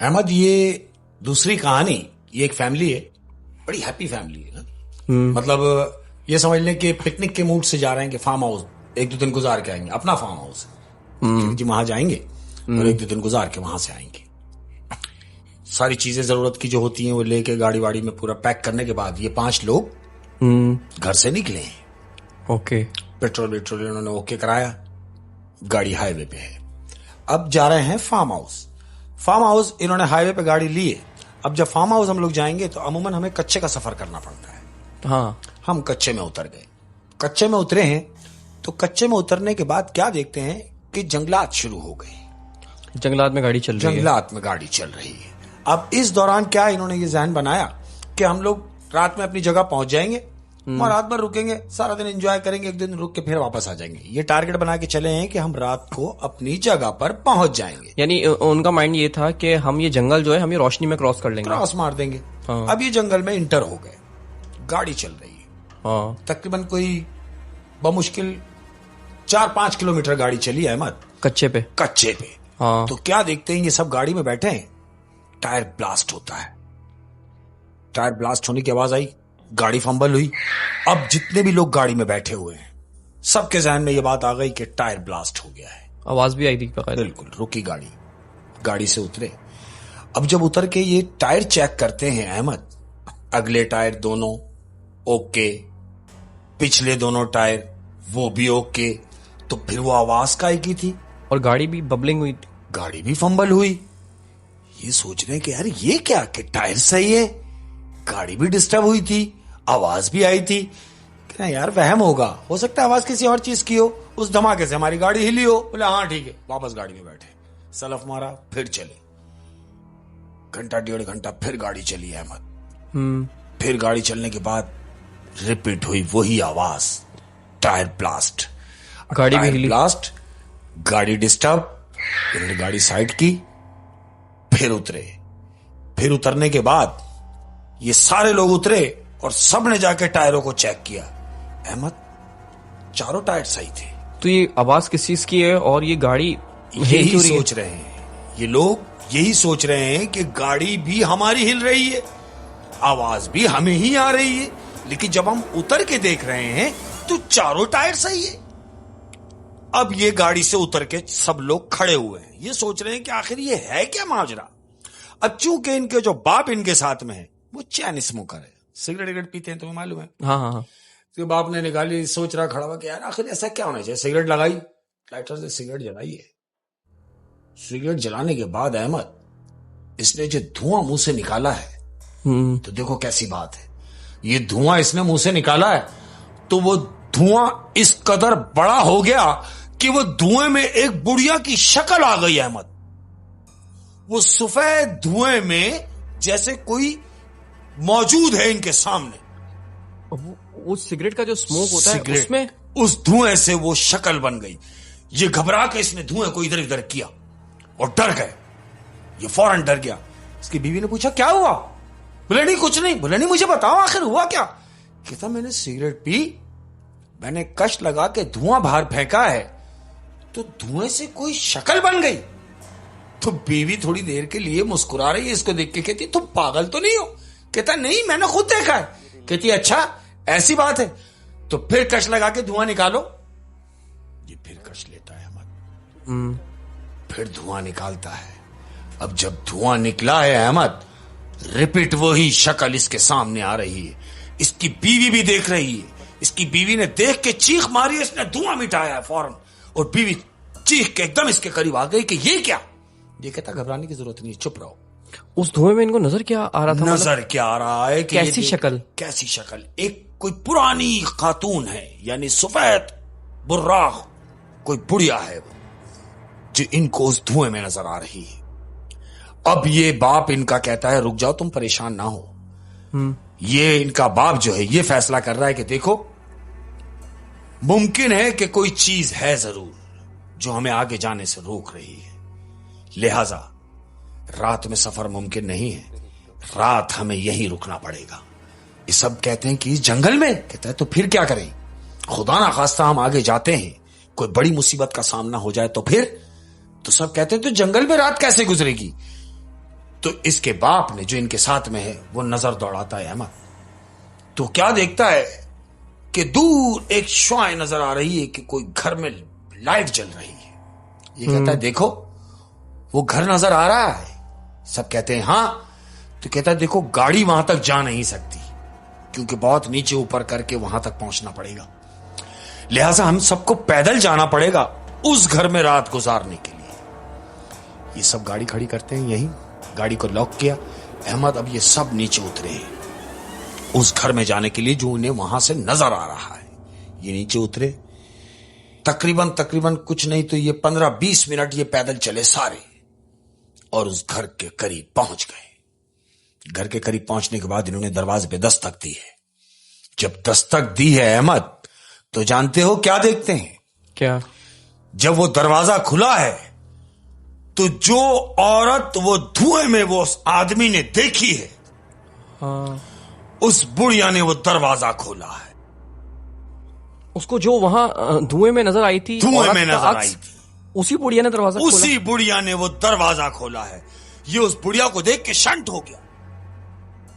अहमद, ये दूसरी कहानी, ये एक फैमिली है, बड़ी हैप्पी फैमिली है ना। मतलब ये समझ लें कि पिकनिक के मूड से जा रहे हैं कि फार्म हाउस एक दो दिन गुजार के आएंगे, अपना फार्म हाउस है जी, वहां जाएंगे और एक दो दिन गुजार के वहां से आएंगे। सारी चीजें जरूरत की जो होती हैं वो लेके गाड़ी वाड़ी में पूरा पैक करने के बाद ये 5 लोग घर से निकले हैं। ओके। पेट्रोल इन्होंने ओके कराया, गाड़ी हाईवे पे है। अब जा रहे हैं फार्म हाउस इन्होंने हाईवे पे गाड़ी ली है। अब जब फार्म हाउस हम लोग जाएंगे तो अमूमन हमें कच्चे का सफर करना पड़ता है। हाँ। हम कच्चे में उतर गए, कच्चे में उतरे हैं तो कच्चे में उतरने के बाद क्या देखते हैं कि जंगलात शुरू हो गए। जंगलात में गाड़ी चल रही है। जंगलात में गाड़ी चल रही है। अब इस दौरान क्या इन्होंने ये ज़हन बनाया कि हम लोग रात में अपनी जगह पहुंच जाएंगे और रात भर रुकेंगे, सारा दिन एंजॉय करेंगे, एक दिन रुक के फिर वापस आ जाएंगे। ये टारगेट बना के चले हैं कि हम रात को अपनी जगह पर पहुंच जाएंगे। यानी उनका माइंड ये था कि हम ये जंगल जो है हम ये रोशनी में क्रॉस कर लेंगे, क्रॉस मार देंगे। हाँ। अब ये जंगल में इंटर हो गए, गाड़ी चल रही है। हाँ। तकरीबन कोई बमुश्किल 4-5 किलोमीटर गाड़ी चली है अहमद, कच्चे पे। हाँ। तो क्या देखते हैं ये सब गाड़ी में बैठे हैं, टायर ब्लास्ट होता है। टायर ब्लास्ट होने की आवाज आई, गाड़ी फंबल हुई। अब जितने भी लोग गाड़ी में बैठे हुए हैं सबके जहन में ये बात आ गई कि टायर ब्लास्ट हो गया है। आवाज भी आई थी बकायदा। बिल्कुल। रुकी गाड़ी से उतरे। अब जब उतर के ये टायर चेक करते हैं अहमद, अगले टायर दोनों ओके, पिछले दोनों टायर वो भी ओके, तो फिर वो आवाज का की थी और गाड़ी भी बबलिंग हुई थी, गाड़ी भी फंबल हुई। ये सोच रहे हैं कि यार ये क्या, कि टायर सही है, गाड़ी भी डिस्टर्ब हुई थी, आवाज भी आई थी। कि यार वहम होगा, हो सकता है आवाज किसी और चीज की हो, उस धमाके से हमारी गाड़ी हिली हो। बोले हाँ ठीक है, वापस गाड़ी में बैठे, सलफ मारा, फिर चले। घंटा 1.5 घंटा फिर गाड़ी चली अहमद। फिर गाड़ी चलने के बाद रिपीट हुई वही आवाज, टायर ब्लास्ट। गाड़ी भी हिली, ब्लास्ट, गाड़ी डिस्टर्ब। इन्होंने गाड़ी साइड की, फिर उतरे। फिर उतरने के बाद ये सारे लोग उतरे और सबने जाके टायरों को चेक किया अहमद, चारों टायर सही थे। तो ये आवाज किस चीज की है और ये गाड़ी यही सोच रहे हैं ये लोग, यही सोच रहे हैं कि गाड़ी भी हमारी हिल रही है, आवाज भी हमें ही आ रही है, लेकिन जब हम उतर के देख रहे हैं तो चारों टायर सही है। अब ये गाड़ी से उतर के सब लोग खड़े हुए हैं, ये सोच रहे हैं कि आखिर ये है क्या माजरा। अब चूंकि इनके जो बाप इनके साथ में है वो चैन स्मोकर है, सिगरेट पीते हैं, तुम्हें मालूम है। हाँ। तो बाप ने निकाली, सोच रहा खड़ा हुआ कि यार आखिर ऐसा क्या होना चाहिए। सिगरेट लगाई, लाइटर से सिगरेट जलाई है। सिगरेट जलाने के बाद अहमद इसने जो धुआं मुंह से निकाला है, तो देखो कैसी बात है, ये धुआं इसने मुंह से निकाला है तो वो धुआं इस कदर बड़ा हो गया कि वो धुएं में एक बुढ़िया की शक्ल आ गई अहमद। वो सफेद धुएं में जैसे कोई मौजूद है इनके सामने। वो सिगरेट का जो स्मोक होता है उसमें, उस धुएं से वो शक्ल बन गई। ये घबरा के इसने धुएं को इधर उधर किया और डर गए, ये फौरन डर गया। इसकी बीवी ने पूछा क्या हुआ। बोले नहीं कुछ नहीं। बोले नहीं मुझे बताओ आखिर हुआ क्या। कहता मैंने सिगरेट पी, मैंने कश लगा के धुआं बाहर फेंका है तो धुएं से कोई शक्ल बन गई। तो बीवी थोड़ी देर के लिए मुस्कुरा रही है, इसको देख के कहती तुम पागल तो नहीं हो। कहता नहीं मैंने खुद देखा है। कहती अच्छा ऐसी बात है, तो फिर कश लगा के धुआं निकालो। ये फिर कश लेता है अहमद, फिर धुआं निकालता है। अब जब धुआं निकला है अहमद, रिपीट वही शक्ल इसके सामने आ रही है। इसकी बीवी भी देख रही है। इसकी बीवी ने देख के चीख मारी, इसने धुआं मिटाया है फौरन, और बीवी चीख के एकदम इसके करीब आ गई कि ये क्या। ये कहता घबराने की जरूरत नहीं, चुप रहो। उस धुएं में इनको नजर क्या आ रहा था? नजर क्या आ रहा है कि कैसी शक्ल, कैसी शक्ल, एक कोई पुरानी खातून है, यानी सफेद बुर्राख कोई बुढ़िया है वो, जो इनको उस धुएं में नजर आ रही है। अब ये बाप इनका कहता है रुक जाओ, तुम परेशान ना हो। ये इनका बाप जो है ये फैसला कर रहा है कि देखो मुमकिन है कि कोई चीज है जरूर जो हमें आगे जाने से रोक रही है, लिहाजा रात में सफर मुमकिन नहीं है, रात हमें यहीं रुकना पड़ेगा। ये सब कहते हैं कि इस जंगल में। कहता है तो फिर क्या करें, खुदा ना खास्ता हम आगे जाते हैं, कोई बड़ी मुसीबत का सामना हो जाए तो फिर। तो सब कहते हैं तो जंगल में रात कैसे गुजरेगी। तो इसके बाप ने, जो इनके साथ में है, वो नजर दौड़ाता है अहमद। तो क्या देखता है कि दूर एक श्वाएं नजर आ रही है कि कोई घर में लाइट जल रही है। ये कहता है देखो वो घर नजर आ रहा है। सब कहते हैं हाँ। तो कहता है देखो गाड़ी वहां तक जा नहीं सकती, क्योंकि बहुत नीचे ऊपर करके वहां तक पहुंचना पड़ेगा, लिहाजा हम सबको पैदल जाना पड़ेगा उस घर में रात गुजारने के लिए। ये सब गाड़ी खड़ी करते हैं यहीं, गाड़ी को लॉक किया। अहमद अब ये सब नीचे उतरे हैं उस घर में जाने के लिए जो उन्हें वहां से नजर आ रहा है। ये नीचे उतरे, तकरीबन कुछ नहीं तो ये 15-20 मिनट ये पैदल चले सारे, और उस घर के करीब पहुंच गए। घर के करीब पहुंचने के बाद इन्होंने दरवाजे पे दस्तक दी है। जब दस्तक दी है अहमद, तो जानते हो क्या देखते हैं? क्या? जब वो दरवाजा खुला है तो जो औरत वो धुएं में वो उस आदमी ने देखी है, हाँ, उस बुढ़िया ने वो दरवाजा खोला है। उसको जो वहां धुएं में नजर आई थी, धुएं में नजर आई थी, उसी बुढ़िया ने दरवाजा खोला। उसी बुढ़िया ने वो दरवाजा खोला है। ये उस बुढ़िया को देख के शंट हो गया।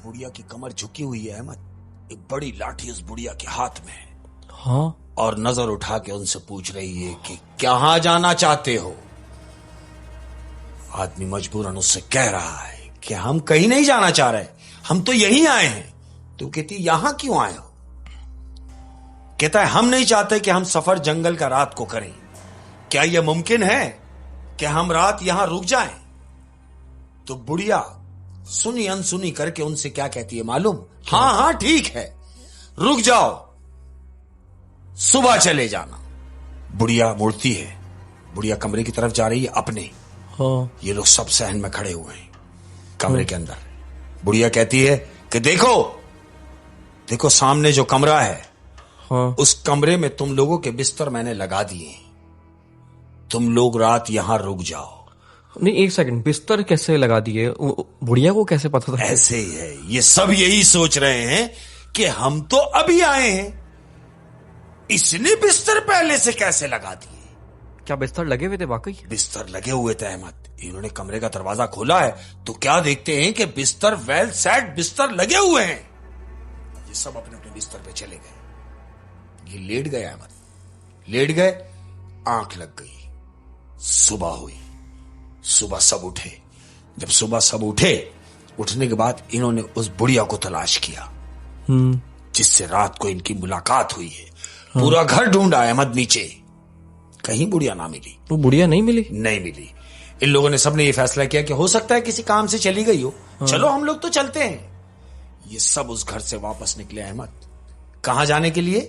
बुढ़िया की कमर झुकी हुई है अहमद, एक बड़ी लाठी उस बुढ़िया के हाथ में है। हाँ, और नजर उठा के उनसे पूछ रही है कि कहां जाना चाहते हो? आदमी मजबूरन उससे कह रहा है कि हम कहीं नहीं जाना चाह रहे, हम तो यहीं आए हैं। तो कहती यहां क्यों आए हो? कहता है हम नहीं चाहते कि हम सफर जंगल का रात को करें। क्या यह मुमकिन है कि हम रात यहां रुक जाएं? तो बुढ़िया सुनी अनसुनी करके उनसे क्या कहती है मालूम? हाँ हाँ ठीक है, रुक जाओ, सुबह चले जाना। बुढ़िया मुड़ती है, बुढ़िया कमरे की तरफ जा रही है अपने। हाँ, ये लोग सब सहन में खड़े हुए हैं कमरे के अंदर। बुढ़िया कहती है कि देखो देखो सामने जो कमरा है, हाँ, उस कमरे में तुम लोगों के बिस्तर मैंने लगा दिए, तुम लोग रात यहां रुक जाओ। नहीं, एक सेकंड, बिस्तर कैसे लगा दिए? बुढ़िया को कैसे पता था? ऐसे ही है, ये सब यही सोच रहे हैं कि हम तो अभी आए हैं, इसने बिस्तर पहले से कैसे लगा दिए। क्या बिस्तर लगे हुए थे वाकई? बिस्तर लगे हुए थे अहमद। इन्होंने कमरे का दरवाजा खोला है तो क्या देखते हैं कि बिस्तर वेल सेट बिस्तर लगे हुए हैं। ये सब अपने अपने बिस्तर पे चले गए। ये लेट गए अहमद, लेट गए, आंख लग गई। सुबह हुई, सुबह सब उठे। जब सुबह सब उठे, उठने के बाद इन्होंने उस बुढ़िया को तलाश किया जिससे रात को इनकी मुलाकात हुई है। पूरा घर ढूंढा अहमद नीचे, कहीं बुढ़िया ना मिली। वो बुढ़िया नहीं मिली? नहीं मिली। इन लोगों ने सबने ये फैसला किया कि हो सकता है किसी काम से चली गई हो, चलो हम लोग तो चलते हैं। ये सब उस घर से वापस निकले अहमद। कहां जाने के लिए?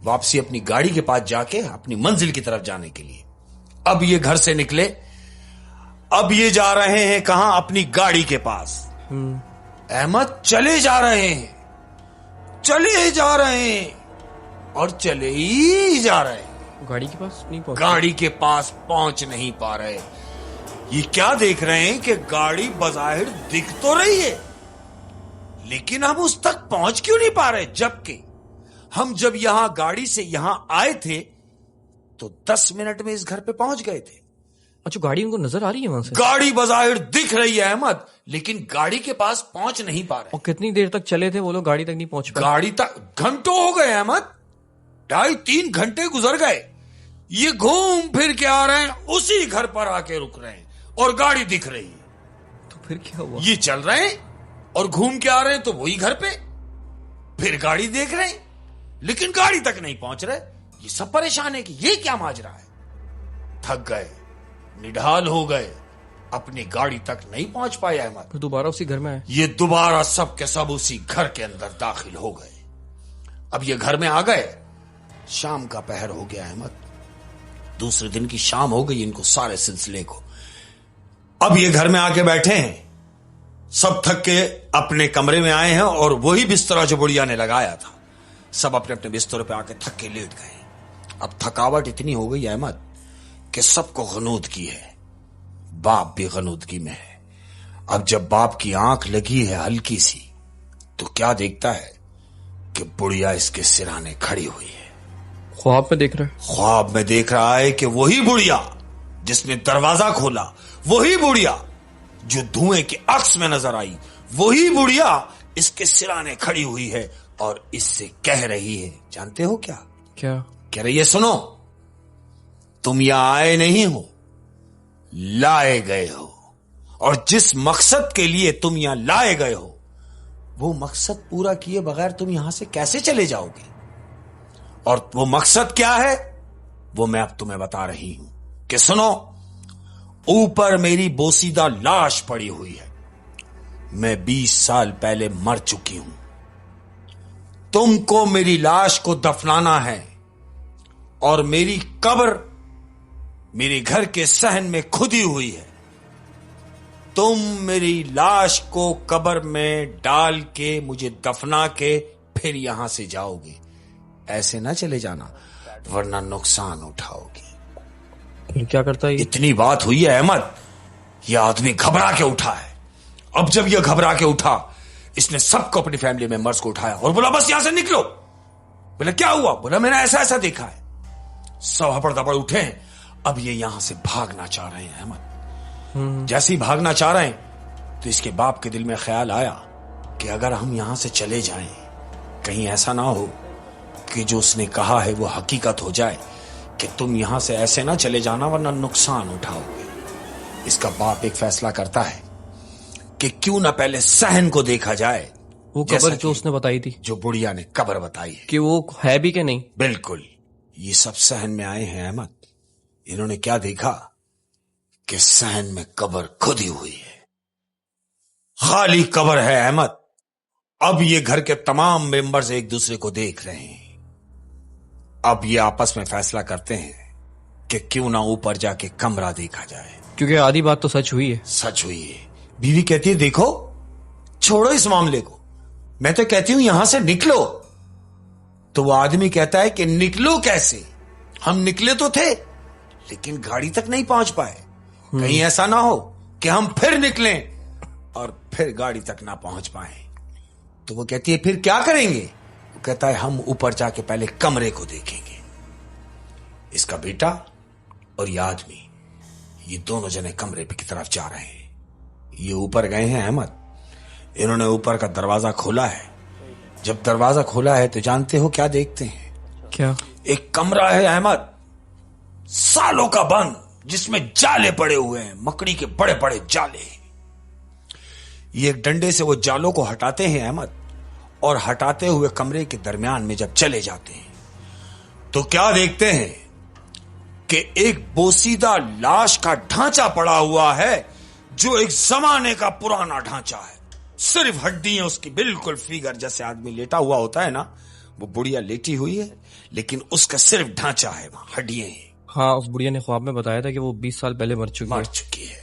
वापसी अपनी गाड़ी के पास जाके अपनी मंजिल की तरफ जाने के लिए। अब ये घर से निकले, अब ये जा रहे हैं कहां? अपनी गाड़ी के पास। अहमद चले जा रहे हैं, चले जा रहे हैं और चले ही जा रहे हैं। गाड़ी के पास नहीं पहुंच? गाड़ी के पास पहुंच नहीं पा रहे। ये क्या देख रहे हैं कि गाड़ी बज़ाहिर दिख तो रही है, लेकिन हम उस तक पहुंच क्यों नहीं पा रहे? जबकि हम जब यहां गाड़ी से यहां आए थे तो 10 मिनट में इस घर पे पहुंच गए थे। अच्छा, गाड़ी उनको नजर आ रही है वहां से? गाड़ी बज़ाहिर दिख रही है अहमद, लेकिन गाड़ी के पास पहुंच नहीं पा रहे। और कितनी देर तक चले थे वो लोग? गाड़ी तक नहीं पहुंच पाए? गाड़ी तक घंटों हो गए अहमद, 2.5-3 घंटे गुजर गए। ये घूम फिर के आ रहे हैं, उसी घर पर आके रुक रहे हैं और गाड़ी दिख रही है। तो फिर क्या हुआ? ये चल रहे हैं और घूम के आ रहे हैं तो वही घर पे, फिर गाड़ी देख रहे हैं लेकिन गाड़ी तक नहीं पहुंच रहे। ये सब परेशान है कि ये क्या माजरा है। थक गए, निढाल हो गए, अपनी गाड़ी तक नहीं पहुंच पाए अहमद। फिर दोबारा उसी घर में आए? ये दोबारा सब के सब उसी घर के अंदर दाखिल हो गए। अब ये घर में आ गए, शाम का पहर हो गया अहमद, दूसरे दिन की शाम हो गई इनको सारे सिलसिले को। अब ये घर में आके बैठे हैं, सब थक के अपने कमरे में आए हैं और वही बिस्तरा जो बुढ़िया ने लगाया था, सब अपने अपने बिस्तरों पे आके थक के लेट गए। अब थकावट इतनी हो गई अहमद कि सबको गनूद की है, बाप भी गनूदगी में है। अब जब बाप की आंख लगी है हल्की सी, तो क्या देखता है कि बुढ़िया इसके सिराने खड़ी हुई है। ख्वाब में देख रहा है? ख्वाब में देख रहा है कि वही बुढ़िया जिसने दरवाजा खोला, वही बुढ़िया जो धुएं के अक्स में नजर आई, वही बुढ़िया इसके सिराने खड़ी हुई है और इससे कह रही है, जानते हो क्या क्या? कह रही है? सुनो, तुम यहां आए नहीं हो, लाए गए हो, और जिस मकसद के लिए तुम यहां लाए गए हो, वो मकसद पूरा किए बगैर तुम यहां से कैसे चले जाओगे? और वो मकसद क्या है, वो मैं अब तुम्हें बता रही हूं कि सुनो, ऊपर मेरी बोसीदा लाश पड़ी हुई है। मैं 20 साल पहले मर चुकी हूं। तुमको मेरी लाश को दफनाना है और मेरी कब्र मेरे घर के सहन में खुदी हुई है। तुम मेरी लाश को कब्र में डाल के मुझे दफना के फिर यहां से जाओगे। ऐसे ना चले जाना, वरना नुकसान उठाओगे। फिर क्या करता है ये? इतनी बात हुई है अहमद, यह आदमी घबरा के उठा है। अब जब यह घबरा के उठा, इसने सबको, अपनी फैमिली मेंबर्स को उठाया और बोला, बस यहां से निकलो। बोला, क्या हुआ? बोला, मैंने ऐसा ऐसा देखा है। सब हपड़ दपड़ उठे हैं। अब ये यहां से भागना चाह रहे हैं अहमद। जैसे ही भागना चाह रहे हैं तो इसके बाप के दिल में ख्याल आया कि अगर हम यहां से चले जाएं, कहीं ऐसा ना हो कि जो उसने कहा है वो हकीकत हो जाए कि तुम यहां से ऐसे ना चले जाना, वरना नुकसान उठाओगे। इसका बाप एक फैसला करता है कि क्यों ना पहले सहन को देखा जाए। वो कब्र जो उसने बताई थी, जो बुढ़िया ने कब्र बताई है, कि वो है भी कि नहीं? बिल्कुल। ये सब सहन में आए हैं अहमद। इन्होंने क्या देखा कि सहन में कब्र खुदी हुई है, खाली कब्र है अहमद। अब ये घर के तमाम मेंबर्स एक दूसरे को देख रहे हैं। अब ये आपस में फैसला करते हैं कि क्यों ना ऊपर जाके कमरा देखा जाए, क्योंकि आधी बात तो सच हुई है। सच हुई है। बीवी कहती है, देखो, छोड़ो इस मामले को, मैं तो कहती हूं यहां से निकलो। तो वो आदमी कहता है कि निकलो कैसे? हम निकले तो थे, लेकिन गाड़ी तक नहीं पहुंच पाए। कहीं ऐसा ना हो कि हम फिर निकलें और फिर गाड़ी तक ना पहुंच पाए। तो वो कहती है, फिर क्या करेंगे? वो कहता है, हम ऊपर जाके पहले कमरे को देखेंगे। इसका बेटा और ये आदमी, ये दोनों जने कमरे की तरफ जा रहे हैं। ये ऊपर गए हैं अहमद। इन्होंने ऊपर का दरवाजा खोला है। जब दरवाजा खोला है तो जानते हो क्या देखते हैं? क्या? एक कमरा है अहमद, सालों का बंद, जिसमें जाले पड़े हुए हैं, मकड़ी के बड़े बड़े जाले। ये एक डंडे से वो जालों को हटाते हैं अहमद, और हटाते हुए कमरे के दरमियान में जब चले जाते हैं तो क्या देखते हैं कि एक बोसीदा लाश का ढांचा पड़ा हुआ है, जो एक जमाने का पुराना ढांचा है। सिर्फ हड्डियां उसकी, बिल्कुल फिगर जैसे आदमी लेटा हुआ होता है ना, वो बुढ़िया लेटी हुई है, लेकिन उसका सिर्फ ढांचा है, वहां हड्डियां हैं। हाँ, उस बुढ़िया ने ख्वाब में बताया था कि वो 20 साल पहले मर चुकी है।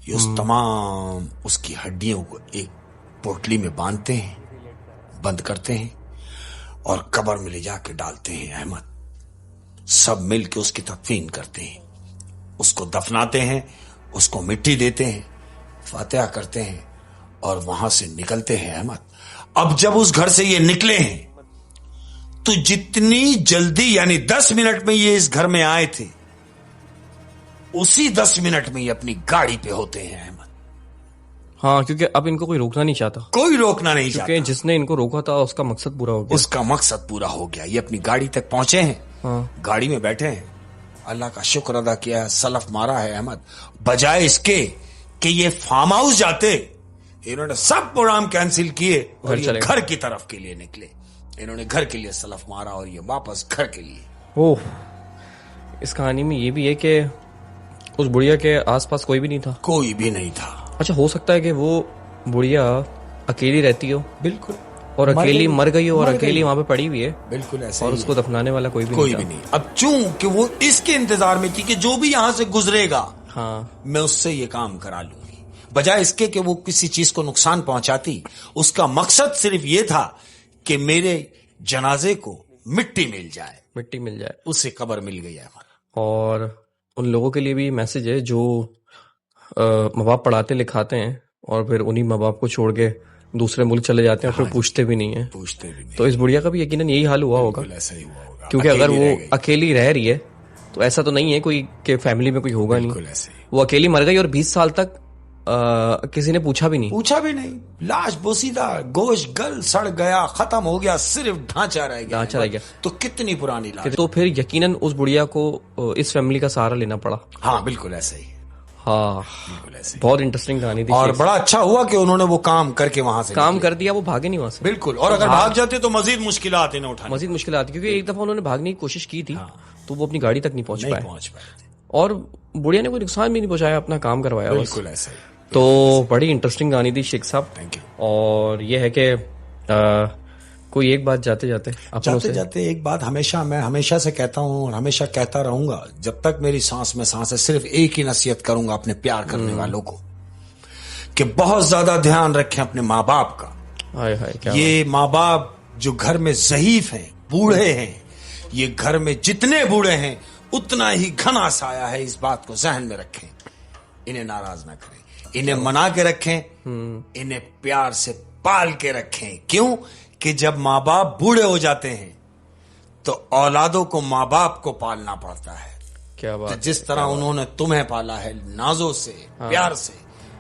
ये उस तमाम उसकी हड्डियों को एक पोटली में बांधते हैं, बंद करते हैं और कब्र में ले जाके डालते हैं अहमद। सब मिलके उसकी तदफीन करते हैं, उसको दफनाते हैं, उसको मिट्टी देते हैं, फातिहा करते हैं और वहां से निकलते हैं अहमद। अब जब उस घर से ये निकले हैं तो जितनी जल्दी, यानी 10 मिनट में ये इस घर में आए थे, उसी 10 मिनट में ये अपनी गाड़ी पे होते हैं अहमद। हाँ, क्योंकि अब इनको कोई रोकना नहीं चाहता। कोई रोकना नहीं चाहता, क्योंकि जिसने इनको रोका था उसका मकसद पूरा हो गया। उसका मकसद पूरा हो गया। ये अपनी गाड़ी तक पहुंचे हैं। हाँ। गाड़ी में बैठे हैं, अल्लाह का शुक्र अदा किया है, सलफ मारा है अहमद। बजाय इसके कि ये फार्म हाउस जाते, इन्होंने सब प्रोग्राम कैंसिल किए और ये घर की तरफ के लिए निकले। इन्होंने घर के लिए सलफ मारा और ये वापस घर के लिए। ओह, इस कहानी में ये भी है कि उस बुढ़िया के आसपास कोई भी नहीं था। कोई भी नहीं था। अच्छा, हो सकता है कि वो बुढ़िया अकेली रहती हो। बिल्कुल। और अकेली मर गई हो और अकेली वहां पे पड़ी हुई है। बिल्कुल ऐसा। और उसको दफनाने वाला कोई भी नहीं। अब चूंकि वो इसके इंतजार में थी कि जो भी यहां से गुजरेगा, हाँ, मैं उससे ये काम करा लूंगी, बजाय इसके कि वो किसी चीज को नुकसान पहुंचाती। उसका मकसद सिर्फ ये था कि मेरे जनाजे को मिट्टी मिल जाए। उसे कब्र मिल गई है। और उन लोगों के लिए भी मैसेज है जो माँ बाप पढ़ाते लिखाते हैं और फिर उन्हीं माँ बाप को छोड़ के दूसरे मुल्क चले जाते हैं और फिर पूछते भी नहीं है। तो इस बुढ़िया का भी यकीनन यही हाल हुआ होगा। ऐसा ही हुआ होगा, क्योंकि अगर वो अकेली रह रही है तो ऐसा तो नहीं है कोई कि फैमिली में कोई होगा नहीं। वो अकेली मर गई और 20 साल तक किसी ने पूछा भी नहीं। पूछा भी नहीं, लाश बोसीदा, गोश्त गल सड़ गया, खत्म हो गया, सिर्फ ढांचा रह गया। ढांचा रह गया। तो कितनी पुरानी लाश। तो फिर यकीनन उस बुढ़िया को इस फैमिली का सहारा लेना पड़ा। हाँ बिल्कुल ऐसे ही। हाँ बिल्कुल ऐसे। बहुत इंटरेस्टिंग कहानी थी। और बड़ा अच्छा हुआ कि उन्होंने वो काम करके वहां से काम कर दिया, वो भागे नहीं वहां से। बिल्कुल। और अगर भाग जाते तो मजीद मुश्किलात इन्हें उठानी। मजीद मुश्किल आती, क्योंकि एक दफा उन्होंने भागने की कोशिश की थी तो वो अपनी गाड़ी तक नहीं पहुंच पाए और बुढ़िया ने कोई नुकसान भी नहीं पहुंचाया, अपना काम करवाया। बिल्कुल ऐसा ही। तो बड़ी इंटरेस्टिंग कहानी थी शेख साहब। Thank you. और ये है कि कोई एक बात जाते जाते एक बात मैं हमेशा से कहता हूं और हमेशा कहता रहूंगा, जब तक मेरी सांस में सांस है, सिर्फ एक ही नसीहत करूंगा अपने प्यार करने वालों को, कि बहुत ज्यादा ध्यान रखें अपने माँ बाप का। हाय हाय, क्या ये माँ बाप जो घर में ज़ईफ हैं, बूढ़े हैं, ये घर में जितने बूढ़े हैं उतना ही घना साया है। इस बात को जहन में रखें, इन्हें नाराज ना करें, इन्हें मना के रखें, इन्हें प्यार से पाल के रखें। क्यों कि जब माँ बाप बूढ़े हो जाते हैं तो औलादों को माँ बाप को पालना पड़ता है। क्या बात। तो जिस तरह उन्होंने तुम्हें पाला है नाजों से, प्यार से,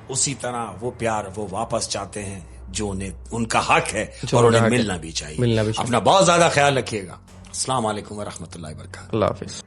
उसी तरह वो प्यार वो वापस चाहते हैं जो उन्हें उनका हक है और उन्हें मिलना भी चाहिए। अपना बहुत ज्यादा ख्याल रखिएगा। अस्सलाम वालेकुम व रहमतुल्लाहि व बरकातहू। अल्लाह हाफिज।